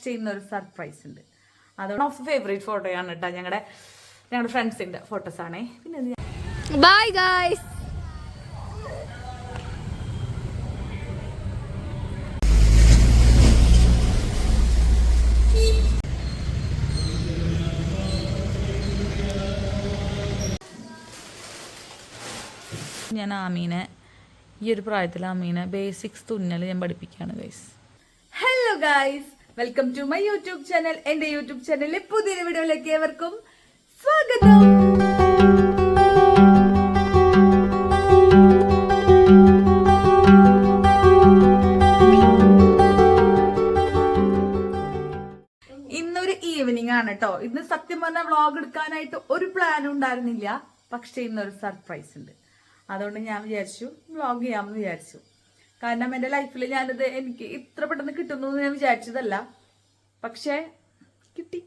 പക്ഷേ ഇന്നൊരു സർപ്രൈസ് ഉണ്ട്. അതുകൊണ്ട് ഫേവറേറ്റ് ഫോട്ടോയാണ് കേട്ടോ, ഞങ്ങളുടെ ഫ്രണ്ട്സിന്റെ ഫോട്ടോസ് ആണേ. പിന്നെ ബൈ ഗൈസ്. ഞാൻ ആമീനെ ഈ ഒരു പ്രായത്തിൽ ആമീനെ ബേസിക്സ് തുന്നൽ ഞാൻ പഠിപ്പിക്കുകയാണ് guys. Hello guys, welcome to my YouTube channel. എന്റെ യൂട്യൂബ് ചാനലിലെ പുതിയൊരു വീഡിയോയിലേക്ക് ഏവർക്കും സ്വാഗതം. ഇന്നൊരു ഈവനിങ് ആണ് കേട്ടോ. ഇന്ന് സത്യം പറഞ്ഞ വ്ളോഗ് എടുക്കാനായിട്ട് ഒരു പ്ലാനും ഉണ്ടായിരുന്നില്ല, പക്ഷെ ഇന്നൊരു സർപ്രൈസ് ഉണ്ട്. അതുകൊണ്ട് ഞാൻ വിചാരിച്ചു വ്ളോഗ് ചെയ്യാമെന്ന് വിചാരിച്ചു. കാരണം എൻ്റെ ലൈഫിൽ ഞാനിത് എനിക്ക് ഇത്ര പെട്ടെന്ന് കിട്ടുന്നു എന്ന് ഞാൻ വിചാരിച്ചതല്ല, പക്ഷേ കിട്ടി.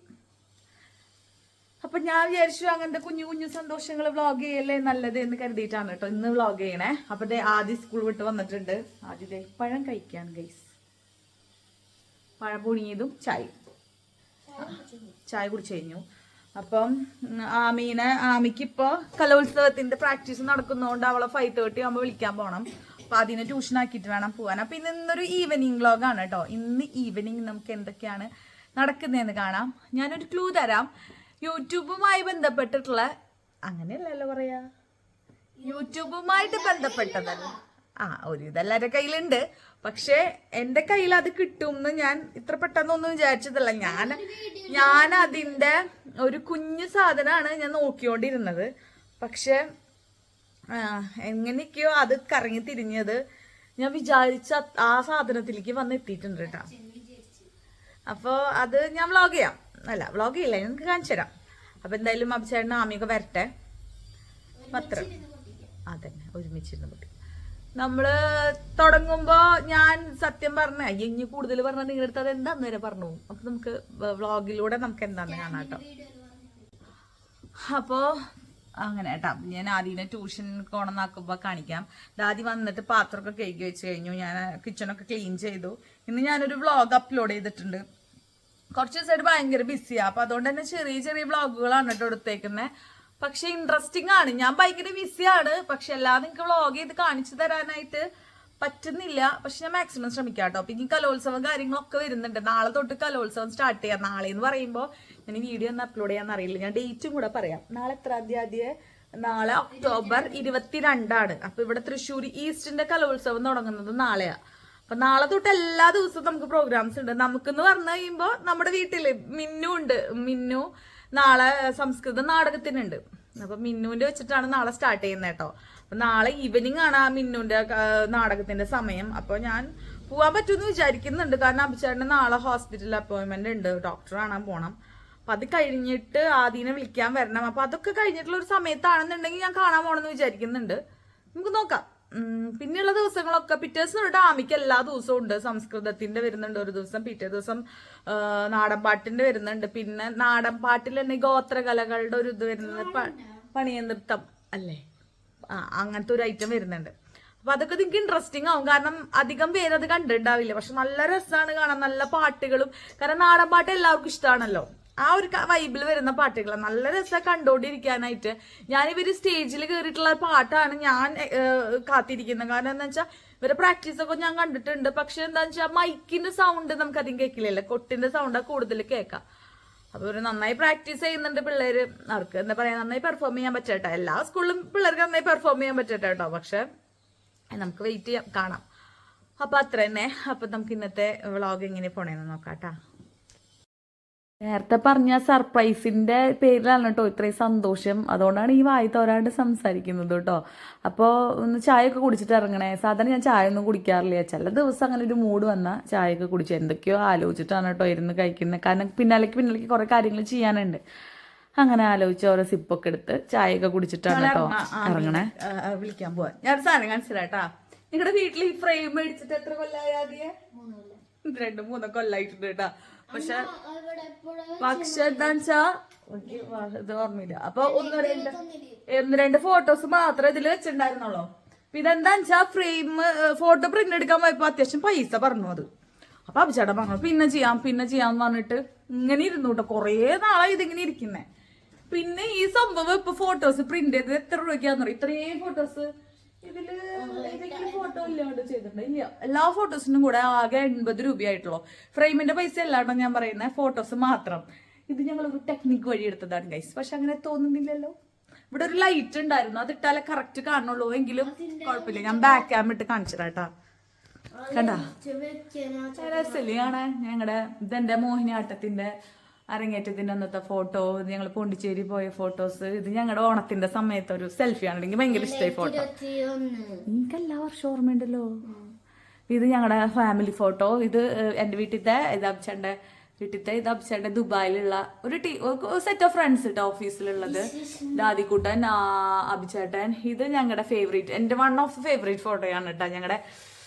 അപ്പൊ ഞാൻ വിചാരിച്ചു അങ്ങനത്തെ കുഞ്ഞു കുഞ്ഞു സന്തോഷങ്ങൾ വ്ളോഗ് ചെയ്യല്ലേ നല്ലത് എന്ന് കരുതിയിട്ടാണ് കേട്ടോ ഇന്ന് വ്ളോഗ് ചെയ്യണേ. അപ്പൊ ആദ്യം സ്കൂൾ വിട്ട് വന്നിട്ടുണ്ട്. ആദ്യത്തെ പഴം കഴിക്കാണ് ഗൈസ്. പഴം പുഴുങ്ങിയതും ചായ കുടിച്ചു കഴിഞ്ഞു. അപ്പം ആമിക്കിപ്പോ കലോത്സവത്തിന്റെ പ്രാക്ടീസ് നടക്കുന്നതുകൊണ്ട് അവളെ 5:30 ആകുമ്പോൾ വിളിക്കാൻ പോകണം. അപ്പൊ അതിനെ ട്യൂഷൻ ആക്കിയിട്ട് വേണം പോവാൻ. അപ്പൊ ഇന്നൊരു ഈവനിങ് വ്ളോഗാണ് കേട്ടോ. ഇന്ന് ഈവനിങ് നമുക്ക് എന്തൊക്കെയാണ് നടക്കുന്നതെന്ന് കാണാം. ഞാനൊരു ക്ലൂ തരാം. യൂട്യൂബുമായി ബന്ധപ്പെട്ടിട്ടുള്ള, അങ്ങനെയല്ലല്ലോ പറയാ, യൂട്യൂബുമായിട്ട് ബന്ധപ്പെട്ടതല്ല. ഒരു ഇതെല്ലാവരുടെ കയ്യിലുണ്ട്, പക്ഷെ എന്റെ കയ്യിൽ അത് കിട്ടും എന്ന് ഞാൻ ഇത്ര പെട്ടെന്നൊന്നും വിചാരിച്ചതല്ല. ഞാൻ അതിന്റെ ഒരു കുഞ്ഞു സാധനമാണ് ഞാൻ നോക്കിക്കൊണ്ടിരുന്നത്. പക്ഷെ എങ്ങനെയൊക്കെയോ അത് കറങ്ങി തിരിഞ്ഞത് ഞാൻ വിചാരിച്ച ആ സാധനത്തിലേക്ക് വന്നെത്തിയിട്ടുണ്ട് കേട്ടോ. അപ്പൊ അത് ഞാൻ വ്ളോഗ് ചെയ്യാം. വ്ളോഗ് ചെയ്യില്ല, ഞങ്ങൾക്ക് കാണിച്ചു തരാം. അപ്പൊ എന്തായാലും അഭിചേട്ടനും ആമിയൊക്കെ വരട്ടെ. മാത്രം അതന്നെ ഒരുമിച്ചിരുന്ന് പൊട്ടി. നമ്മള് തുടങ്ങുമ്പോ ഞാൻ സത്യം പറഞ്ഞ ഇനി കൂടുതൽ പറഞ്ഞ നിങ്ങളുടെ അടുത്ത് അത് എന്താന്ന് വരെ പറഞ്ഞു. അപ്പൊ നമുക്ക് വ്ളോഗിലൂടെ നമുക്ക് എന്താന്ന് കാണാം കേട്ടോ. അപ്പോ അങ്ങനെ കേട്ടാ, ഞാൻ ആദ്യം ട്യൂഷൻ കൊണ്ടുവന്നാക്കുമ്പോ കാണിക്കാം. ദാദി വന്നിട്ട് പാത്രമൊക്കെ കഴുകി വെച്ച് കഴിഞ്ഞു. ഞാൻ കിച്ചണൊക്കെ ക്ലീൻ ചെയ്തു. ഇന്ന് ഞാനൊരു വ്ളോഗ് അപ്ലോഡ് ചെയ്തിട്ടുണ്ട്. കുറച്ച് ദിവസമായിട്ട് ഭയങ്കര ബിസിയാ. അപ്പൊ അതുകൊണ്ട് തന്നെ ചെറിയ ചെറിയ വ്ളോഗുകളാണ് കേട്ടോ എടുത്തേക്കുന്നത്. പക്ഷെ ഇൻട്രസ്റ്റിംഗ് ആണ്. ഞാൻ ഭയങ്കര ബിസിയാണ്, പക്ഷെ എല്ലാം നിങ്ങൾക്ക് വ്ളോഗ് ചെയ്ത് കാണിച്ചു തരാനായിട്ട് പറ്റുന്നില്ല. പക്ഷെ ഞാൻ മാക്സിമം ശ്രമിക്കാം കേട്ടോ. പിന്നെ കലോത്സവം കാര്യങ്ങളൊക്കെ വരുന്നുണ്ട്. നാളെ തൊട്ട് കലോത്സവം സ്റ്റാർട്ട് ചെയ്യാം. നാളെ എന്ന് പറയുമ്പോൾ ഞാൻ വീഡിയോ ഒന്ന് അപ്ലോഡ് ചെയ്യാൻ അറിയില്ല. ഞാൻ ഡേറ്റും കൂടെ പറയാം. നാളെ എത്രാം തീയതി? നാളെ ഒക്ടോബർ 22 അപ്പൊ ഇവിടെ തൃശ്ശൂർ ഈസ്റ്റിന്റെ കലോത്സവം തുടങ്ങുന്നത് നാളെയാ. അപ്പൊ നാളെ തൊട്ട് എല്ലാ ദിവസവും നമുക്ക് പ്രോഗ്രാംസ് ഉണ്ട്. നമുക്കെന്ന് പറഞ്ഞു കഴിയുമ്പോ നമ്മുടെ വീട്ടില് മിന്നു നാളെ സംസ്കൃത നാടകത്തിനുണ്ട്. അപ്പൊ മിന്നുവിന്റെ വെച്ചിട്ടാണ് നാളെ സ്റ്റാർട്ട് ചെയ്യുന്നത് കേട്ടോ. അപ്പൊ നാളെ ഈവനിങ് ആണ് ആ മിന്നുവിന്റെ നാടകത്തിന്റെ സമയം. അപ്പൊ ഞാൻ പോവാൻ പറ്റുമെന്ന് വിചാരിക്കുന്നുണ്ട്. കാരണം അഭിചേട്ടന് നാളെ ഹോസ്പിറ്റൽ അപ്പോയിന്റ്മെന്റ് ഉണ്ട്, ഡോക്ടർ കാണാൻ പോണം. അപ്പൊ അത് കഴിഞ്ഞിട്ട് ആദ്യനെ വിളിക്കാൻ വരണം. അപ്പൊ അതൊക്കെ കഴിഞ്ഞിട്ടുള്ള ഒരു സമയത്താണെന്നുണ്ടെങ്കിൽ ഞാൻ കാണാൻ പോണെന്ന് വിചാരിക്കുന്നുണ്ട്. നമുക്ക് നോക്കാം. പിന്നെയുള്ള ദിവസങ്ങളൊക്കെ പിറ്റേ ദിവസം തൊട്ട് ആമിക്ക് എല്ലാ ദിവസവും ഉണ്ട്. സംസ്കൃതത്തിന്റെ വരുന്നുണ്ട് ഒരു ദിവസം, പിറ്റേ ദിവസം നാടൻപാട്ടിന്റെ വരുന്നുണ്ട്. പിന്നെ നാടൻപാട്ടിൽ തന്നെ ഗോത്രകലകളുടെ ഒരു ഇത് വരുന്നത്, പണിയ നൃത്തം അല്ലേ, അങ്ങനത്തെ ഒരു ഐറ്റം വരുന്നുണ്ട്. അപ്പൊ അതൊക്കെ നിങ്ങൾക്ക് ഇൻട്രസ്റ്റിംഗ് ആവും. കാരണം അധികം പേരത് കണ്ടിട്ടുണ്ടാവില്ല, പക്ഷെ നല്ല രസമാണ് കാണാൻ, നല്ല പാട്ടുകളും. കാരണം നാടൻപാട്ട് എല്ലാവർക്കും ഇഷ്ടമാണല്ലോ. ആ ഒരു വൈബിൽ വരുന്ന പാട്ടുകൾ നല്ല രസമാണ് കണ്ടോണ്ടിരിക്കാനായിട്ട്. ഞാനിവര് സ്റ്റേജിൽ കയറിയിട്ടുള്ള പാട്ടാണ് ഞാൻ കാത്തിരിക്കുന്നത്. കാരണം എന്താ വെച്ചാൽ ഇവരെ പ്രാക്ടീസൊക്കെ ഞാൻ കണ്ടിട്ടുണ്ട്. പക്ഷെ എന്താന്ന് വെച്ചാൽ മൈക്കിന്റെ സൗണ്ട് നമുക്ക് അധികം കേൾക്കില്ലല്ലോ, കൊട്ടിന്റെ സൗണ്ടാണ് കൂടുതൽ കേൾക്കാം. അപ്പൊ ഒരു നന്നായി പ്രാക്ടീസ് ചെയ്യുന്നുണ്ട് പിള്ളേര്. അവർക്ക് എന്താ പറയാ, നന്നായി പെർഫോം ചെയ്യാൻ പറ്റട്ടെ. എല്ലാ സ്കൂളിലും പിള്ളേർക്ക് നന്നായി പെർഫോം ചെയ്യാൻ പറ്റട്ടെ കേട്ടോ. പക്ഷെ നമുക്ക് വെയിറ്റ് ചെയ്യാം, കാണാം. അപ്പൊ അത്ര തന്നെ. അപ്പൊ നമുക്ക് ഇന്നത്തെ വ്ളോഗ് എങ്ങനെ പോണേന്ന് നോക്കാം കേട്ടാ. നേരത്തെ പറഞ്ഞ സർപ്രൈസിന്റെ പേരിലാണ് കേട്ടോ ഇത്രയും സന്തോഷം. അതുകൊണ്ടാണ് ഈ വായി തോരാണ്ട് സംസാരിക്കുന്നത് കേട്ടോ. അപ്പോൾ ഒന്ന് ചായയൊക്കെ കുടിച്ചിട്ട് ഇറങ്ങണേ. സാധാരണ ഞാൻ ചായ ഒന്നും കുടിക്കാറില്ല. ചില ദിവസം അങ്ങനെ ഒരു മൂഡ് വന്നാൽ ചായയൊക്കെ കുടിച്ച് എന്തൊക്കെയോ ആലോചിച്ചിട്ടാണ് കേട്ടോ ഇരുന്ന് കഴിക്കുന്നത്. കാരണം പിന്നാലേക്ക് കുറേ കാര്യങ്ങൾ ചെയ്യാനുണ്ട്. അങ്ങനെ ആലോചിച്ച് ഓരോ സിപ്പൊക്കെ എടുത്ത് ചായയൊക്കെ കുടിച്ചിട്ടാണ് കേട്ടോ ഇറങ്ങണേ. വിളിക്കാൻ പോവാൻ ഞാൻ സാധനം കാണിച്ചിട്ടാ. നിങ്ങളുടെ വീട്ടിൽ ഈ ഫ്രെയിം മേടിച്ചിട്ട് എത്ര കൊല്ലായി? ആദ്യം 2-3 കൊല്ലായിട്ടുണ്ട് കേട്ടാ. പക്ഷെ എന്താ ഇത് ഓർമ്മയില്ല. അപ്പൊ ഒന്ന് രണ്ട് ഫോട്ടോസ് മാത്രമേ ഇതിൽ വെച്ചിട്ടുണ്ടായിരുന്നുള്ളൂ. പിന്നെ എന്താ വെച്ചാ ഫ്രെയിം ഫോട്ടോ പ്രിന്റ് എടുക്കാൻ പോയപ്പോ അത്യാവശ്യം പൈസ പറഞ്ഞു. അപ്പൊ അഭിചേട്ടൻ പറഞ്ഞു പിന്നെ ചെയ്യാന്ന് പറഞ്ഞിട്ട് ഇങ്ങനെ ഇരുന്നു കേട്ടോ. കുറേ നാളായി ഇതിങ്ങനെ ഇരിക്കുന്നേ. പിന്നെ ഈ സംഭവം ഇപ്പൊ ഫോട്ടോസ് പ്രിന്റ് ചെയ്തത് എത്ര രൂപയ്ക്കാന്ന് പറയും. ഇത്രയും ഫോട്ടോസ് ഇതില് ഫോട്ടോ ഇല്ലാണ്ട് ചെയ്തിട്ടുണ്ട്. ഇല്ല, എല്ലാ ഫോട്ടോസിനും കൂടെ ആകെ 80 രൂപയായിട്ടുള്ളൂ. ഫ്രെയിമിന്റെ പൈസ അല്ലാട്ടോ ഞാൻ പറയുന്നത്, ഫോട്ടോസ് മാത്രം. ഇത് ഞങ്ങൾ ഒരു ടെക്നിക്ക് വഴി എടുത്തതാണ് ഗൈസ്. പക്ഷെ അങ്ങനെ തോന്നുന്നില്ലല്ലോ. ഇവിടെ ഒരു ലൈറ്റ് ഉണ്ടായിരുന്നു, അത് ഇട്ടാലേ കറക്റ്റ് കാണുള്ളൂ. എങ്കിലും കുഴപ്പമില്ല, ഞാൻ ബാക്ക് ക്യാം ഇട്ട് കാണിച്ചിട്ടാ. കണ്ടാ രസല്ലേ കാണാൻ? ഞങ്ങളുടെ ഇതെന്റെ മോഹിനിയാട്ടത്തിന്റെ അരങ്ങേറ്റത്തിന്റെ അന്നത്തെ ഫോട്ടോ, ഞങ്ങൾ പോണ്ടിച്ചേരി പോയ ഫോട്ടോസ്. ഇത് ഞങ്ങളുടെ ഓണത്തിന്റെ സമയത്ത് ഒരു സെൽഫിയാണ്. എനിക്ക് ഭയങ്കര ഇഷ്ടമായി ഫോട്ടോ. എനിക്ക് എല്ലാ വർഷവും ഓർമ്മയുണ്ടല്ലോ. ഇത് ഞങ്ങളുടെ ഫാമിലി ഫോട്ടോ. ഇത് എന്റെ വീട്ടിലത്തെ, ഇത് അബ്ചേട്ടന്റെ വീട്ടിലത്തെ, ഇത് അബ്ചേട്ടന്റെ ദുബായിലുള്ള ഒരു സെറ്റ് ഓഫ് ഫ്രണ്ട്സ് കേട്ടോ, ഓഫീസിലുള്ളത്. ദാദിക്കുട്ടൻ, അഭിചേട്ടൻ. ഇത് ഞങ്ങളുടെ ഫേവറേറ്റ്, എന്റെ വൺ ഓഫ് ഫേവറേറ്റ് ഫോട്ടോയാണ് കേട്ടോ. ഞങ്ങളുടെ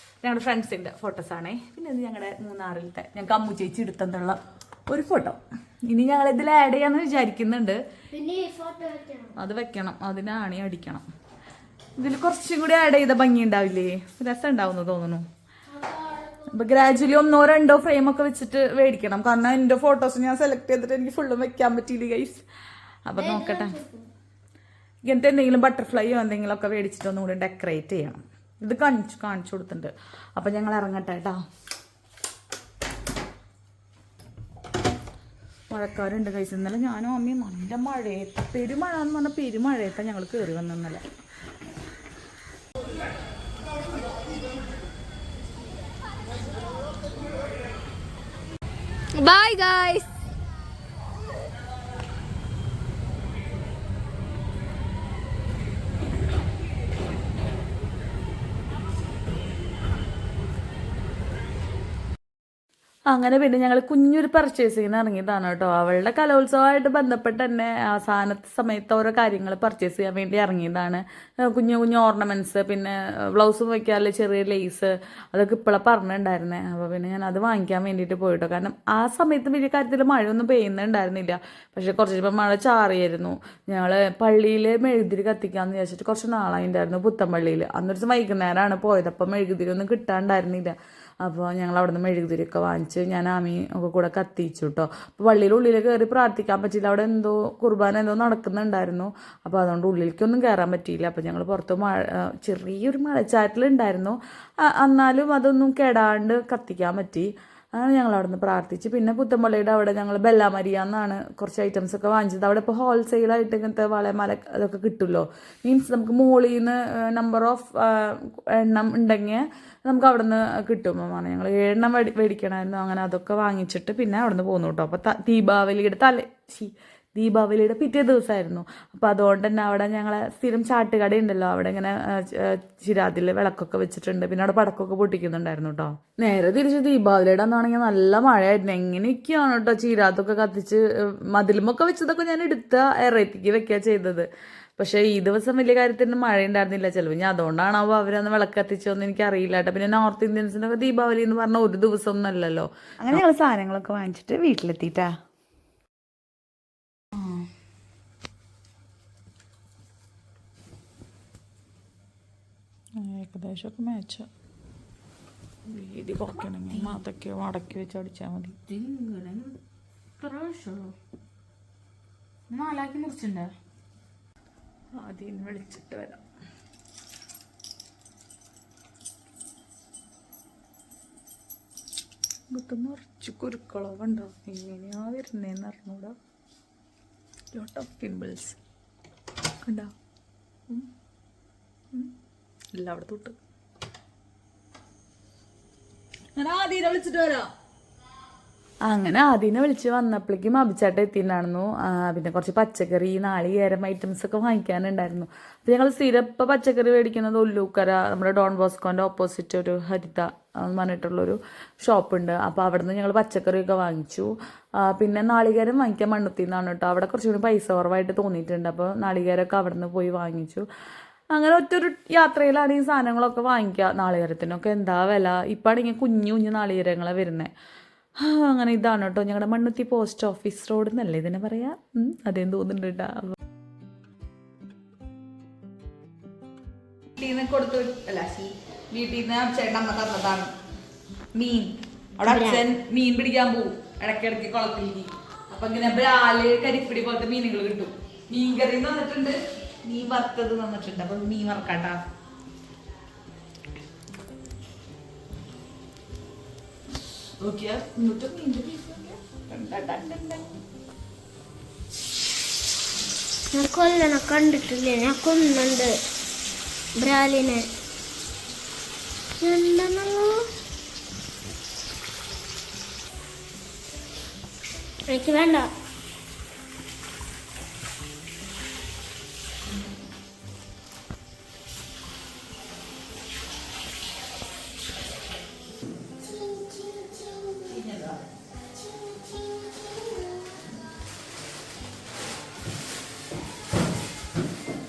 ഫ്രണ്ട്സിന്റെ ഫോട്ടോസ് ആണേ. പിന്നെ ഇത് ഞങ്ങളുടെ മൂന്നാറിലത്തെ ഞങ്ങൾക്ക് അമ്മു ചേച്ചി എടുത്തുള്ള ഒരു ഫോട്ടോ. ഇനി ഞങ്ങൾ ഇതിൽ ആഡ് ചെയ്യാന്ന് വിചാരിക്കുന്നുണ്ട്. അത് വെക്കണം, അതിന് ആണി അടിക്കണം. ഇതിൽ കുറച്ചും കൂടി ആഡ് ചെയ്ത ഭംഗി ഉണ്ടാവില്ലേ? രസം ഉണ്ടാവുന്നു തോന്നുന്നു. അപ്പൊ ഗ്രാജുവലി 1-2 ഫ്രെയിം ഒക്കെ വെച്ചിട്ട് മേടിക്കണം. കാരണം എന്റെ ഫോട്ടോസ് ഞാൻ സെലക്ട് ചെയ്തിട്ട് എനിക്ക് ഫുള്ളും വെക്കാൻ പറ്റിയില്ല ഗൈസ്. അപ്പൊ നോക്കട്ടെ, ഇങ്ങനത്തെ എന്തെങ്കിലും ബട്ടർഫ്ലൈയോ എന്തെങ്കിലും ഒക്കെ മേടിച്ചിട്ട് ഒന്നും കൂടി ഡെക്കറേറ്റ് ചെയ്യണം. ഇത് കാണിച്ചു കൊടുത്തിട്ടുണ്ട്. അപ്പൊ ഞങ്ങൾ ഇറങ്ങട്ടെ കേട്ടോ. മഴക്കാരുണ്ട് കൈസ്. ഇന്നലെ ഞാനും അമ്മയും നല്ല മഴയത്ത്, പെരുമഴ എന്ന് പറഞ്ഞാൽ പെരുമഴയത്താണ് ഞങ്ങൾ കയറി വന്നല്ലേ. Bye guys. അങ്ങനെ പിന്നെ ഞങ്ങൾ കുഞ്ഞൊരു പർച്ചേസിങ്ങിന് ഇറങ്ങിയതാണ് കേട്ടോ. അവളുടെ കലോത്സവമായിട്ട് ബന്ധപ്പെട്ട് തന്നെ അവസാനത്തെ സമയത്ത് ഓരോ കാര്യങ്ങൾ പർച്ചേസ് ചെയ്യാൻ വേണ്ടി ഇറങ്ങിയതാണ്. കുഞ്ഞു കുഞ്ഞു ഓർണമെന്റ്സ്, പിന്നെ ബ്ലൗസ് വയ്ക്കാനുള്ള ചെറിയ ലേസ്, അതൊക്കെ ഇപ്പോഴാണ് പറഞ്ഞിട്ടുണ്ടായിരുന്നേ. അപ്പോൾ പിന്നെ ഞാൻ അത് വാങ്ങിക്കാൻ വേണ്ടിയിട്ട് പോയിട്ടോ. കാരണം ആ സമയത്ത് വലിയ കാര്യത്തിൽ മഴയൊന്നും പെയ്യുന്നുണ്ടായിരുന്നില്ല. പക്ഷെ കുറച്ച് മഴ ചാറിയായിരുന്നു. ഞങ്ങൾ പള്ളിയിൽ മെഴുകുതിരി കത്തിക്കാമെന്ന് വിചാരിച്ചിട്ട് കുറച്ച് നാളായിട്ടുണ്ടായിരുന്നു, പുത്തമ്പള്ളിയിൽ. അന്നൊരു ദിവസം വൈകുന്നേരമാണ് പോയത്. അപ്പം മെഴുകുതിരി ഒന്നും കിട്ടാണ്ടായിരുന്നില്ല. അപ്പോൾ ഞങ്ങൾ അവിടെ നിന്ന് മെഴുകുതിരിയൊക്കെ വാങ്ങിച്ച് ഞാൻ ആമി ഒക്കെ കൂടെ കത്തിച്ചു കേട്ടോ. അപ്പോൾ പള്ളിയുടെ ഉള്ളിൽ കയറി പ്രാർത്ഥിക്കാൻ പറ്റിയില്ല. അവിടെ എന്തോ കുർബാന എന്തോ നടക്കുന്നുണ്ടായിരുന്നു. അപ്പോൾ അതുകൊണ്ട് ഉള്ളിലേക്കൊന്നും കയറാൻ പറ്റിയില്ല. അപ്പോൾ ഞങ്ങൾ പുറത്ത് ചെറിയൊരു മഴച്ചാറ്റിലുണ്ടായിരുന്നു. എന്നാലും അതൊന്നും കെടാണ്ട് കത്തിക്കാൻ പറ്റി. അങ്ങനെ ഞങ്ങൾ അവിടെ നിന്ന് പ്രാർത്ഥിച്ച് പിന്നെ പുത്തമ്പള്ളിയുടെ അവിടെ ഞങ്ങൾ ബെല്ലാമരിയ എന്നാണ് കുറച്ച് ഐറ്റംസ് ഒക്കെ വാങ്ങിച്ചത്. അവിടെ ഇപ്പോൾ ഹോൾസെയിലായിട്ട് ഇങ്ങനത്തെ വളമാല അതൊക്കെ കിട്ടുമല്ലോ. മീൻസ് നമുക്ക് മുകളിൽ നിന്ന് നമ്പർ ഓഫ് എണ്ണം ഉണ്ടെങ്കിൽ നമുക്ക് അവിടെ നിന്ന് കിട്ടുമ്പോൾ ഞങ്ങൾ 7 എണ്ണം മേടിക്കണമായിരുന്നു. അങ്ങനെ അതൊക്കെ വാങ്ങിച്ചിട്ട് പിന്നെ അവിടെ നിന്ന് പോന്നു കേട്ടോ. അപ്പോൾ ദീപാവലിയുടെ പിറ്റേ ദിവസമായിരുന്നു. അപ്പോൾ അതുകൊണ്ട് തന്നെ അവിടെ ഞങ്ങളെ സ്ഥിരം ചാട്ടുകട ഉണ്ടല്ലോ, അവിടെ ഇങ്ങനെ ചിരാതിൽ വിളക്കൊക്കെ വെച്ചിട്ടുണ്ട്. പിന്നെ അവിടെ പടക്കമൊക്കെ പൊട്ടിക്കുന്നുണ്ടായിരുന്നു കേട്ടോ. നേരെ തിരിച്ച് ദീപാവലിയുടെ അന്നാണെങ്കിൽ നല്ല മഴയായിരുന്നു. എങ്ങനെയൊക്കെയാണ് കേട്ടോ ചിരാതൊക്കെ കത്തിച്ച് മതിലുമൊക്കെ വെച്ചതൊക്കെ ഞാൻ എടുത്ത എറയത്തേക്ക് വെക്കുക ചെയ്തത്. പക്ഷേ ഈ ദിവസം വലിയ കാര്യത്തിന് മഴ ഉണ്ടായിരുന്നില്ല. ചിലപ്പോൾ ഞാൻ അതുകൊണ്ടാണാവോ അവരന്ന് വിളക്ക് കത്തിച്ചോന്ന് എനിക്ക് അറിയില്ല കേട്ടോ. പിന്നെ നോർത്ത് ഇന്ത്യൻസിനൊക്കെ ദീപാവലി എന്ന് പറഞ്ഞാൽ ഒരു ദിവസം ഒന്നും അല്ലല്ലോ. അങ്ങനെ ഞങ്ങൾ സാധനങ്ങളൊക്കെ വാങ്ങിച്ചിട്ട് വീട്ടിലെത്തിയിട്ടാ. ഏകദേശമൊക്കെ മേച്ച വീതി കുറയ്ക്കണമെങ്കിൽ അതൊക്കെ മടക്കി വെച്ച് അടിച്ചാൽ മതി. നാലാക്കി മുറിച്ചിട്ടുണ്ടോ? ആദ്യം വിളിച്ചിട്ട് വരാം. ഇതൊക്കെ നിറച്ച് കുരുക്കളവുണ്ടോ? എങ്ങനെയാ വരുന്നേന്ന് അറിഞ്ഞൂടാ. ലോട്ട് ഓഫ് പിമ്പിൾസ് കണ്ടോ? എല്ലായിടത്തും ഇട്ട് ഞാൻ ആദ്യം വിളിച്ചിട്ട് വരാം. അങ്ങനെ ആദ്യം വിളിച്ച് വന്നപ്പോഴേക്കും അഭിചേട്ടൻ എത്തിയിട്ടുണ്ടായിരുന്നു. പിന്നെ കുറച്ച് പച്ചക്കറി, നാളികേരം ഐറ്റംസ് ഒക്കെ വാങ്ങിക്കാനുണ്ടായിരുന്നു. അപ്പോൾ ഞങ്ങൾ സ്ഥിരം ഇപ്പോൾ പച്ചക്കറി മേടിക്കുന്നത് ഒല്ലൂക്കര, നമ്മുടെ ഡോൺ ബോസ്കോൻ്റെ ഓപ്പോസിറ്റ് ഒരു ഹരിത എന്ന് പറഞ്ഞിട്ടുള്ളൊരു ഷോപ്പുണ്ട്. അപ്പോൾ അവിടെ നിന്ന് ഞങ്ങൾ പച്ചക്കറിയൊക്കെ വാങ്ങിച്ചു. പിന്നെ നാളികേരം വാങ്ങിക്കാൻ മണ്ണുത്തിൽ നിന്നാണ് കേട്ടോ. അവിടെ കുറച്ചുകൂടി പൈസ കുറവായിട്ട് തോന്നിയിട്ടുണ്ട്. അപ്പോൾ നാളികേരമൊക്കെ അവിടെ നിന്ന് പോയി വാങ്ങിച്ചു. അങ്ങനെ ഒറ്റൊരു യാത്രയിലാണ് ഈ സാധനങ്ങളൊക്കെ വാങ്ങിക്കുക. നാളികേരത്തിനൊക്കെ എന്താ വില! ഇപ്പം ആണെങ്കിൽ കുഞ്ഞു കുഞ്ഞു നാളികേരങ്ങളാണ് വരുന്നത്. അങ്ങനെ ഇതാണ് കേട്ടോ ഞങ്ങളുടെ മണ്ണുത്തി പോസ്റ്റ് ഓഫീസ് റോഡ് എന്നല്ലേ ഇതിനെ പറയാ. അതേം തോന്നുന്നുണ്ട് കേട്ടോ. വീട്ടിൽ നിന്ന് ചേട്ടൻ അമ്മ തന്നതാണ് മീൻ. അവിടെ അച്ഛൻ മീൻ പിടിക്കാൻ പോകും ഇടയ്ക്കിടയ്ക്ക് കുളത്തിലേക്ക്. അപ്പൊ ഇങ്ങനെ ബ്രാല് കരിപ്പിടി പോലത്തെ മീനുകൾ കിട്ടും. മീൻ കറി തന്നിട്ടുണ്ട്, മീൻ വറുത്തത് തന്നിട്ടുണ്ട്. അപ്പൊ മീൻ വറക്കാട്ടാ. ഞാൻ കൊല്ലനെ കണ്ടിട്ടില്ലേ, ഞാൻ കൊന്നുണ്ട് ബ്രാലിനെ. എന്താണല്ലോ എനിക്ക് വേണ്ട.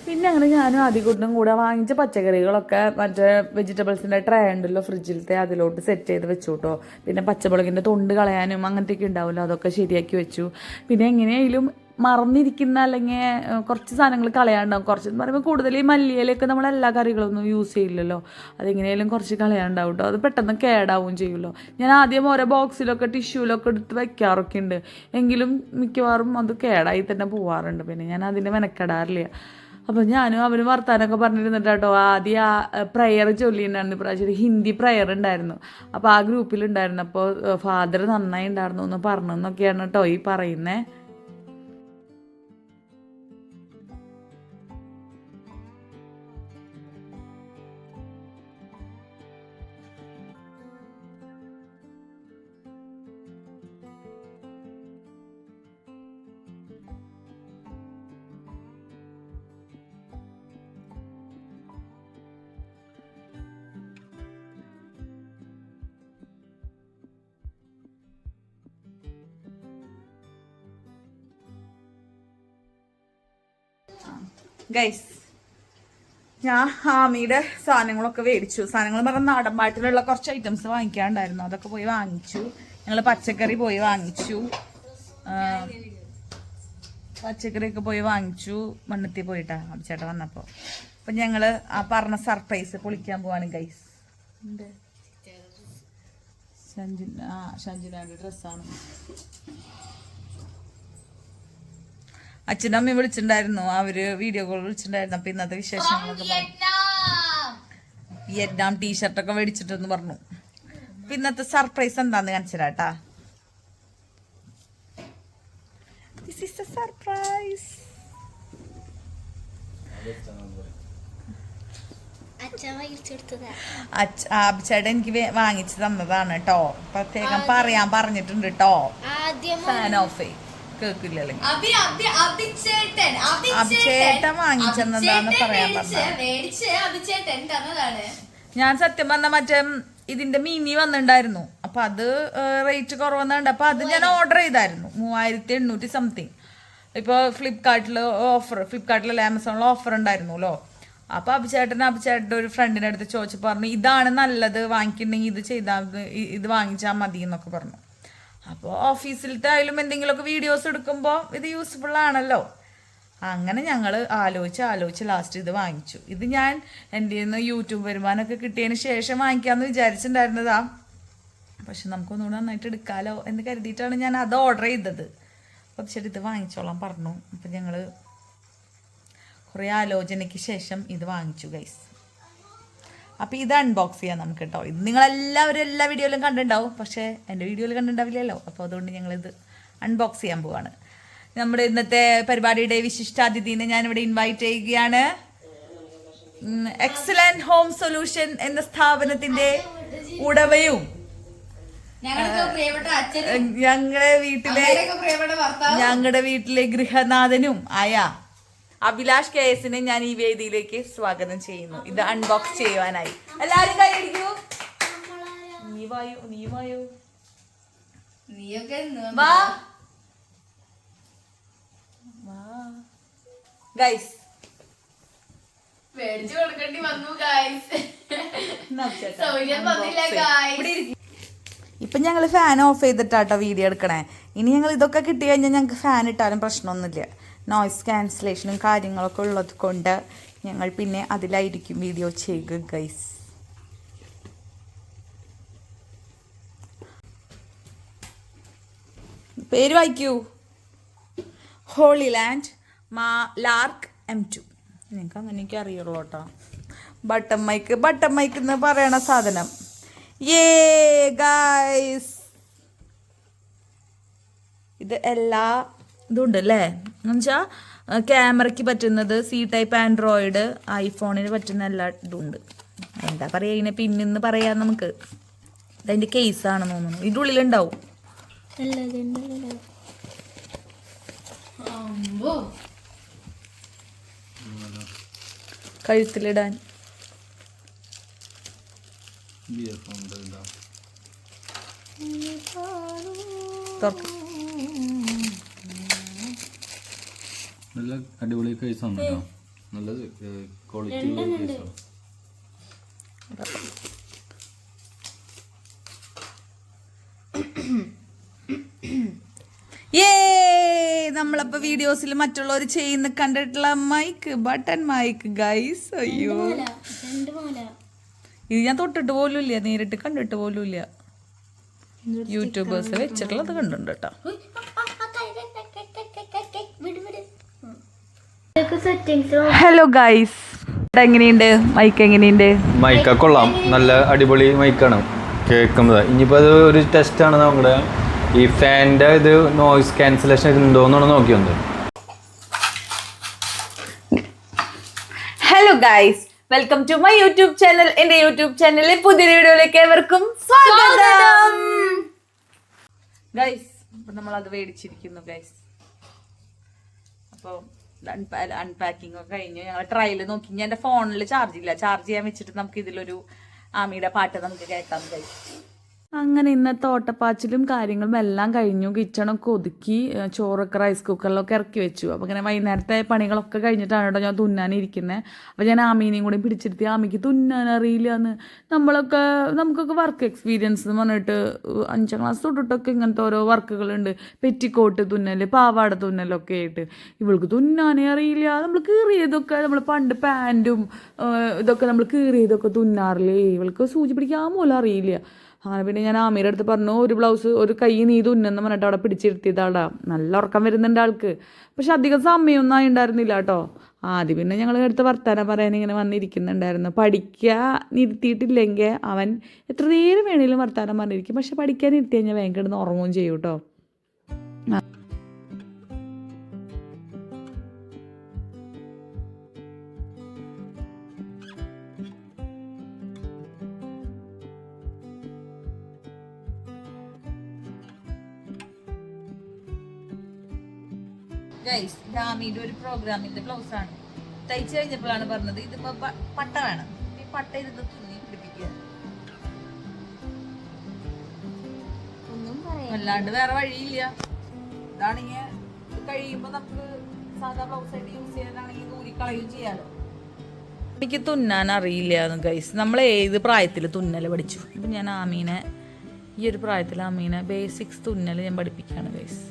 പിന്നെ അങ്ങനെ ഞാനും ആദ്യകൂട്ടും കൂടെ വാങ്ങിച്ച പച്ചക്കറികളൊക്കെ മറ്റേ വെജിറ്റബിൾസിന്റെ ട്രേ ഉണ്ടല്ലോ ഫ്രിഡ്ജിലത്തെ, അതിലോട്ട് സെറ്റ് ചെയ്ത് വെച്ചു കേട്ടോ. പിന്നെ പച്ചമുളകിന്റെ തൊണ്ട് കളയാനും അങ്ങനത്തെയൊക്കെ ഉണ്ടാവുമല്ലോ, അതൊക്കെ ശരിയാക്കി വെച്ചു. പിന്നെ എങ്ങനെയായാലും മറന്നിരിക്കുന്ന അല്ലെങ്കിൽ കുറച്ച് സാധനങ്ങൾ കളയാണ്ടാവും. കുറച്ചെന്ന് പറയുമ്പോൾ കൂടുതൽ ഈ മല്ലിയിലൊക്കെ നമ്മൾ എല്ലാ കറികളൊന്നും യൂസ് ചെയ്യില്ലല്ലോ, അതെങ്ങനെയായാലും കുറച്ച് കളയാണ്ടാവും കേട്ടോ. അത് പെട്ടെന്ന് കേടാവും ചെയ്യുമല്ലോ. ഞാൻ ആദ്യം ഓരോ ബോക്സിലൊക്കെ ടിഷ്യൂലൊക്കെ എടുത്ത് വെക്കാറൊക്കെ ഉണ്ട്, എങ്കിലും മിക്കവാറും അത് കേടായി തന്നെ പോവാറുണ്ട്. പിന്നെ ഞാൻ അതിന് മെനക്കെടാറില്ല. അപ്പം ഞാനും അവരും വർത്താനൊക്കെ പറഞ്ഞിരുന്നിട്ട് കേട്ടോ. ആദ്യം ആ പ്രയർ ചൊല്ലിയിട്ടുണ്ടായിരുന്നു. ഇപ്രാവശ്യം ഹിന്ദി പ്രയർ ഉണ്ടായിരുന്നു. അപ്പോൾ ആ ഗ്രൂപ്പിലുണ്ടായിരുന്നു. അപ്പോൾ ഫാദർ നന്നായി ഉണ്ടായിരുന്നു എന്ന് പറഞ്ഞു എന്നൊക്കെയാണ് കേട്ടോ ഈ പറയുന്നത്. ഗൈസ്, ഞാൻ ഹാമിയുടെ സാധനങ്ങളൊക്കെ മേടിച്ചു. സാധനങ്ങൾ പറഞ്ഞാൽ നാടൻപാട്ടിലുള്ള കുറച്ച് ഐറ്റംസ് വാങ്ങിക്കാണ്ടായിരുന്നു, അതൊക്കെ പോയി വാങ്ങിച്ചു. ഞങ്ങൾ പച്ചക്കറി പോയി വാങ്ങിച്ചു, പച്ചക്കറിയൊക്കെ പോയി വാങ്ങിച്ചു. മണ്ണത്തി പോയിട്ടാ അഭിച്ചേട്ടൻ വന്നപ്പോൾ. അപ്പം ഞങ്ങൾ ആ പറഞ്ഞ സർപ്രൈസ് പൊളിക്കാൻ പോവാണ് ഗൈസ്. ഷഞ്ജുനാന്റെ ഡ്രസ്സാണ്. അച്ഛനും അമ്മയും വിളിച്ചിട്ടുണ്ടായിരുന്നു, അവര് വീഡിയോ കോൾ വിളിച്ചിട്ടുണ്ടായിരുന്നു. അപ്പൊ ഇന്നത്തെ വിശേഷങ്ങളൊക്കെ വിയറ്റ്നാം ടീഷർട്ടൊക്കെ മേടിച്ചിട്ടെന്ന് പറഞ്ഞു. അപ്പൊ ഇന്നത്തെ സർപ്രൈസ് എന്താന്ന് കാണിച്ചരാട്ടാ. This is a surprise. ചേട്ടൻ എനിക്ക് വാങ്ങിച്ചു തന്നതാണ് കേട്ടോ. പ്രത്യേകം പറയാൻ പറഞ്ഞിട്ടുണ്ട് കേട്ടോ. ഫാൻ ഓഫ് കേക്കില്ലല്ലേ, അഭിചേട്ടൻ വാങ്ങിച്ചെന്നതാന്ന് പറയാൻ പറഞ്ഞത്. ഞാൻ സത്യം പറഞ്ഞ മറ്റേ ഇതിന്റെ മിനി വന്നിട്ടുണ്ടായിരുന്നു. അപ്പൊ അത് റേറ്റ് കുറവെന്നുണ്ട്. അപ്പൊ അത് ഞാൻ ഓർഡർ ചെയ്തായിരുന്നു 3800 സംതിങ്. ഇപ്പൊ ഫ്ലിപ്കാർട്ടിലല്ല ആമസോണിൽ ഓഫർ ഉണ്ടായിരുന്നല്ലോ. അപ്പൊ അഭിചേട്ടൻ്റെ ഒരു ഫ്രണ്ടിന്റെ അടുത്ത് ചോദിച്ചു പറഞ്ഞു, ഇതാണ് നല്ലത്, വാങ്ങിക്കണ്ടെങ്കിൽ ഇത് ചെയ്താൽ ഇത് വാങ്ങിച്ചാൽ മതി എന്നൊക്കെ പറഞ്ഞു. അപ്പോൾ ഓഫീസിലത്തെ ആയാലും എന്തെങ്കിലുമൊക്കെ വീഡിയോസ് എടുക്കുമ്പോൾ ഇത് യൂസ്ഫുൾ ആണല്ലോ. അങ്ങനെ ഞങ്ങൾ ആലോചിച്ച് ലാസ്റ്റ് ഇത് വാങ്ങിച്ചു. ഇത് ഞാൻ എൻ്റെ നിന്ന് യൂട്യൂബ് വരുമാനമൊക്കെ കിട്ടിയതിന് ശേഷം വാങ്ങിക്കാമെന്ന് വിചാരിച്ചിട്ടുണ്ടായിരുന്നതാ. പക്ഷെ നമുക്കൊന്നുകൂടെ നന്നായിട്ട് എടുക്കാമല്ലോ എന്ന് കരുതിയിട്ടാണ് ഞാൻ അത് ഓർഡർ ചെയ്തത്. അപ്പോൾ ശരി, ഇത് വാങ്ങിച്ചോളാം പറഞ്ഞു. അപ്പം ഞങ്ങൾ കുറേ ആലോചനയ്ക്ക് ശേഷം ഇത് വാങ്ങിച്ചു ഗൈസ്. അപ്പോൾ ഇത് അൺബോക്സ് ചെയ്യാം നമുക്ക് കേട്ടോ. ഇത് നിങ്ങളെല്ലാവരും എല്ലാ വീഡിയോയിലും കണ്ടിട്ടുണ്ടാവും, പക്ഷേ എൻ്റെ വീഡിയോയിൽ കണ്ടിട്ടുണ്ടാവില്ലല്ലോ. അപ്പോൾ അതുകൊണ്ട് ഞങ്ങളിത് അൺബോക്സ് ചെയ്യാൻ പോവാണ്. നമ്മുടെ ഇന്നത്തെ പരിപാടിയുടെ വിശിഷ്ടാതിഥിനെ ഞാനിവിടെ ഇൻവൈറ്റ് ചെയ്യുകയാണ്. എക്സലന്റ് ഹോം സൊല്യൂഷൻ എന്ന സ്ഥാപനത്തിന്റെ ഉടമയും ഞങ്ങളുടെ വീട്ടിലെ ഗൃഹനാഥനും ആയ അഭിലാഷ് KS ഞാൻ ഈ വേദിയിലേക്ക് സ്വാഗതം ചെയ്യുന്നു. ഇത് അൺബോക്സ് ചെയ്യുവാനായി എല്ലാരും കൈയടിക്കൂ. നീ വായോ ഗൈസ്. ഇപ്പൊ ഞങ്ങള് ഫാൻ ഓഫ് ചെയ്തിട്ടാട്ടോ വീഡിയോ എടുക്കണേ. ഇനി ഞങ്ങൾ ഇതൊക്കെ കിട്ടി കഴിഞ്ഞാൽ ഞങ്ങൾക്ക് ഫാൻ ഇട്ടാലും പ്രശ്നമൊന്നുമില്ല. നോയ്സ് ക്യാൻസലേഷനും കാര്യങ്ങളൊക്കെ ഉള്ളത് കൊണ്ട് ഞങ്ങൾ പിന്നെ അതിലായിരിക്കും വീഡിയോ ചെയ്യുക ഗൈസ്. പേര് വായിക്കൂ. Holy land lark M2. നിങ്ങൾക്ക് അങ്ങനെയൊക്കെ അറിയുള്ളൂ കേട്ടോ. ബട്ടൺ മൈക്ക് എന്ന് പറയണ സാധനം. ഗൈസ്, ഇത് എല്ലാ ഇതും ഉണ്ട് അല്ലേ. എന്നുവെച്ചാൽ ക്യാമറയ്ക്ക് പറ്റുന്നത്, C ടൈപ്പ് ആൻഡ്രോയിഡ്, ഐഫോണിന് പറ്റുന്ന എല്ലാ ഇതും ഉണ്ട്. എന്താ പറയുക ഇതിനെ പിന്നെന്ന് പറയാം നമുക്ക്. ഇതതിൻ്റെ കേസാണെന്ന് തോന്നുന്നു. ഇതിൻ്റെ ഉള്ളിലുണ്ടാവും. കഴുത്തിലിടാൻ. നല്ല അടിപൊളി കേസാണ് കേട്ടോ. നല്ലത് ക്വാളിറ്റി കേസാണ്. നമ്മളപ്പോ വീഡിയോസിൽ മറ്റുള്ളവർ ചെയ്യുന്ന കണ്ടിട്ടുള്ള ബട്ടൺ മൈക്ക് ഗൈസ്. അയ്യോ, ഇത് ഞാൻ തൊട്ടിട്ട് പോലും ഇല്ല, നേരിട്ട് കണ്ടിട്ട് പോലും ഇല്ല. യൂട്യൂബേഴ്സ് വെച്ചിട്ടുള്ളത് കണ്ടിട്ടുണ്ട് കേട്ടോ. ഹലോ ഗൈസ്, എങ്ങനെയുണ്ട് മൈക്ക്? എങ്ങനെയുണ്ട് മൈക്ക? കൊള്ളാം, നല്ല അടിപൊളി മൈക്കാണ് കേൾക്കുന്നത്. ഇനിയിപ്പോൾ അത് ഒരു ടെസ്റ്റാണ് നമ്മുടെ ഈ ഫാനിൻ്റെ ഇത് നോയിസ് ക്യാൻസലേഷൻ ഉണ്ടോയെന്നാണ് നോക്കി വന്നത്. Hello guys, welcome to my YouTube channel. എൻ്റെ യൂട്യൂബ് ചാനലിലെ പുതിയ വീഡിയോയിലേക്ക് ഏവർക്കും സ്വാഗതം. ഗൈസ്, നമ്മളത് മേടിച്ചിരിക്കുന്നു ഗൈസ്. അപ്പോൾ അൺപാക്കിംഗ് ഒക്കെ കഴിഞ്ഞു. ഞങ്ങൾ ട്രയൽ നോക്കി. ഞാൻ എൻ്റെ ഫോണിൽ ചാർജ് ചെയ്യാൻ വെച്ചിട്ട് നമുക്ക് ഇതിലൊരു ആമിയുടെ പാട്ട് നമുക്ക് കേൾക്കാം ഗൈസ്. അങ്ങനെ ഇന്നത്തെ ഓട്ടപ്പാച്ചിലും കാര്യങ്ങളും എല്ലാം കഴിഞ്ഞു. കിച്ചണൊക്കെ ഒതുക്കി, ചോറൊക്കെ റൈസ് കുക്കറിലൊക്കെ ഇറക്കി വെച്ചു. അപ്പോൾ ഇങ്ങനെ വൈകുന്നേരത്തെ പണികളൊക്കെ കഴിഞ്ഞിട്ടാണ് കേട്ടോ ഞാൻ തുന്നാനിരിക്കുന്നത്. അപ്പോൾ ഞാൻ ആമീനെയും കൂടി പിടിച്ചിരുത്തി. ആമിക്ക് തുന്നാൻ അറിയില്ല എന്ന്. നമുക്കൊക്കെ വർക്ക് എക്സ്പീരിയൻസ് എന്ന് പറഞ്ഞിട്ട് 5ാം ക്ലാസ് തൊട്ടിട്ടൊക്കെ ഇങ്ങനത്തെ ഓരോ വർക്കുകളുണ്ട്. പെറ്റിക്കോട്ട് തുന്നൽ, പാവാട തുന്നലൊക്കെ ആയിട്ട്. ഇവൾക്ക് തുന്നാനേ അറിയില്ല. നമ്മൾ കീറിയതൊക്കെ, നമ്മൾ പണ്ട് പാൻറ്റും ഇതൊക്കെ നമ്മൾ കീറിയതൊക്കെ തുന്നാറില്ലേ. ഇവൾക്ക് സൂചി പിടിക്കാൻ പോലും അറിയില്ല. അങ്ങനെ പിന്നെ ഞാൻ ആമീരുടെ അടുത്ത് പറഞ്ഞു, ഒരു ബ്ലൗസ് ഒരു കൈ നീ തുന്നെന്ന് പറഞ്ഞിട്ട് അവിടെ പിടിച്ചിരുത്തിയതാടാ. നല്ല ഉറക്കം വരുന്നുണ്ട് ആൾക്ക്. പക്ഷെ അധികം സമയമൊന്നും ആയിണ്ടായിരുന്നില്ല കേട്ടോ. ആദ്യം പിന്നെ ഞങ്ങൾ അടുത്ത് വർത്താനം പറയാൻ ഇങ്ങനെ വന്നിരിക്കുന്നുണ്ടായിരുന്നു. പഠിക്കാൻ ഇരുത്തിയിട്ടില്ലെങ്കിൽ അവൻ എത്ര നേരം വേണേലും വർത്താനം പറഞ്ഞിരിക്കും. പക്ഷെ പഠിക്കാൻ ഇരുത്തി കഴിഞ്ഞാൽ വേഗം കിടന്ന് ഉറങ്ങുകയും ചെയ്യും കേട്ടോ. ഗൈസ്, ഡാമിയുടെ ഒരു പ്രോഗ്രാമിന്റെ ബ്ലൗസ് ആണ്. തയ്ച്ചു കഴിഞ്ഞപ്പോഴാണ് പറഞ്ഞത് ഇതിപ്പോ പട്ട വേണം. ഈ പട്ട ഇരുന്ന് തുന്നി പിടിപ്പിക്കുക, അല്ലാണ്ട് വേറെ വഴിയില്ല. ഇതാണെങ്കിൽ കഴിയുമ്പോ നമുക്ക് സാധാ ബ്ലൗസ് ആയിട്ട് യൂസ് ചെയ്യാനാണെങ്കിൽ ഊരിക്കളയും ചെയ്യാലോ. എനിക്ക് തുന്നാൻ അറിയില്ല ഗൈസ്. നമ്മൾ ഏത് പ്രായത്തിൽ തുന്നൽ പഠിച്ചു. അപ്പം ഞാൻ ആമീനെ ഈ ഒരു പ്രായത്തിൽ ആമീനെ ബേസിക്സ് തുന്നൽ ഞാൻ പഠിപ്പിക്കുകയാണ് ഗൈസ്.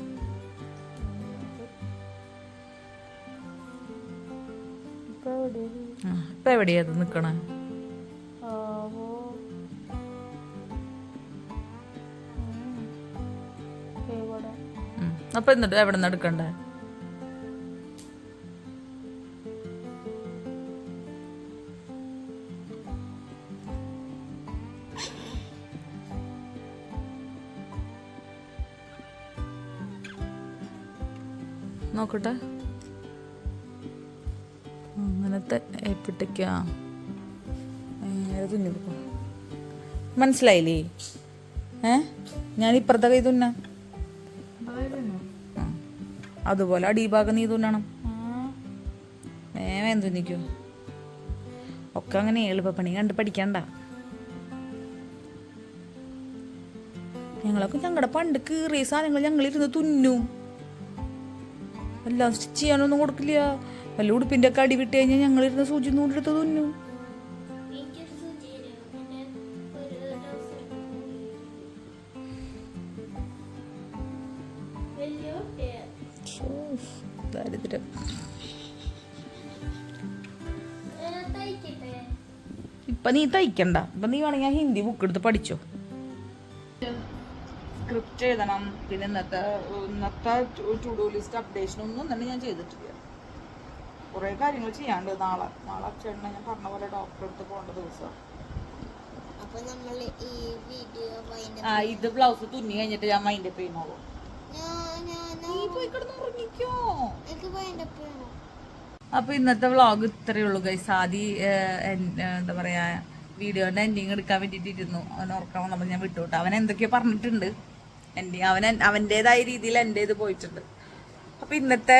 ഇപ്പൊ എവിടെയാ അത് നിക്കണേ? അപ്പൊ എന്നിട്ട് എവിടെ നിന്ന് എടുക്കണ്ടേ? നോക്കട്ടെ. അങ്ങനത്തെ ഏപ്പിട്ടേക്കാ തുന്നി കൊടുക്കും. മനസ്സിലായില്ലേ? ഞാൻ ഇപ്പുറത്തെ കൈ തുന്ന അതുപോലെ അടിഭാഗം നീ തുന്നണം. വേഗം തുന്നിക്കോ. ഒക്കെ അങ്ങനെ എളുപ്പപ്പണി കണ്ട് പഠിക്കണ്ട. ഞങ്ങളൊക്കെ ഞങ്ങളുടെ പണ്ട് കീറിയ സാധനങ്ങൾ ഞങ്ങളിരുന്ന് തുന്നും. എല്ലാം സ്റ്റിച്ച് ചെയ്യാനൊന്നും കൊടുക്കില്ല. വല്ല ഉടുപ്പിൻ്റെ ഒക്കെ അടി വിട്ട് കഴിഞ്ഞാൽ ഞങ്ങളിരുന്ന് സൂചി നൂലെടുത്ത് തുന്നും. ദാരിദ്ര്യം. ഇപ്പൊ നീ തയ്ക്കണ്ട. ഇപ്പൊ നീ വേണമെങ്കിൽ ഹിന്ദി ബുക്ക് എടുത്ത് പഠിച്ചോ. സ്ക്രിപ്റ്റ് സ്ക്രിപ്റ്റ് എഴുതണം. പിന്നെ ഇന്നത്തെ ടു ഡു ലിസ്റ്റ് അപ്ഡേഷൻ ഒന്നും തന്നെ ഞാൻ ചെയ്തിട്ടില്ല. കുറേ കാര്യങ്ങൾ ചെയ്യാണ്ട്. നാളെ അച്ഛനെ ഞാൻ പറഞ്ഞ പോലെ ഡോക്ടറെ അടുത്ത് പോകേണ്ട ദിവസം. അപ്പൊ നമ്മൾ ഈ വീഡിയോ ഇത് ബ്ലൗസ് തുന്നി കഴിഞ്ഞിട്ട് ഞാൻ മൈൻഡ് അപ്പ് ചെയ്യുന്നുള്ളൂ. നീ പോയി കിടന്ന് ഉറങ്ങിക്കോ. അപ്പൊ ഇന്നത്തെ വ്ളോഗ് ഇത്രയേ ഉള്ളൂ ഗൈസ്. എന്താ പറയാ, വീഡിയോന്റെ എൻഡിങ് എടുക്കാൻ വേണ്ടിട്ടിരുന്നു. അവൻ ഉറക്കാൻ വന്നപ്പോൾ ഞാൻ വിട്ടുവിട്ടു. അവൻ എന്തൊക്കെയോ പറഞ്ഞിട്ടുണ്ട്. അവൻ്റെതായ രീതിയിൽ എൻ്റെ ഇത് പോയിട്ടുണ്ട്. അപ്പൊ ഇന്നത്തെ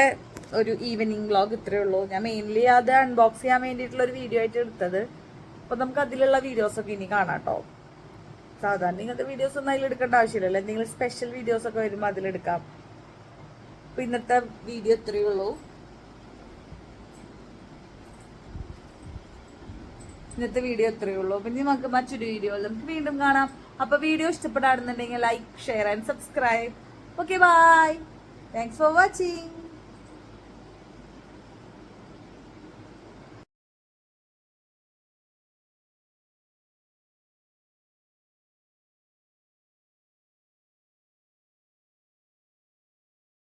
ഒരു ഈവനിങ് വ്ളോഗ് ഇത്രയേ ഉള്ളൂ. ഞാൻ മെയിൻലി അത് അൺബോക്സ് ചെയ്യാൻ വേണ്ടിയിട്ടുള്ള ഒരു വീഡിയോ ആയിട്ട് എടുത്തത്. അപ്പൊ നമുക്ക് അതിലുള്ള വീഡിയോസ് ഒക്കെ ഇനി കാണാം കേട്ടോ. സാധാരണ ഇങ്ങനത്തെ വീഡിയോസ് ഒന്നും അതിലെടുക്കേണ്ട ആവശ്യമില്ലല്ലോ. എന്തെങ്കിലും സ്പെഷ്യൽ വീഡിയോസ് ഒക്കെ വരുമ്പോൾ അതിലെടുക്കാം. അപ്പൊ ഇന്നത്തെ വീഡിയോ ഇത്രയേ ഉള്ളൂ. പിന്നെ നമുക്ക് മറ്റൊരു വീഡിയോയിൽ നമുക്ക് വീണ്ടും കാണാം. അപ്പൊ വീഡിയോ ഇഷ്ടപ്പെടാറുണ്ടെങ്കിൽ like, share and subscribe. Okay, bye. Thanks for watching.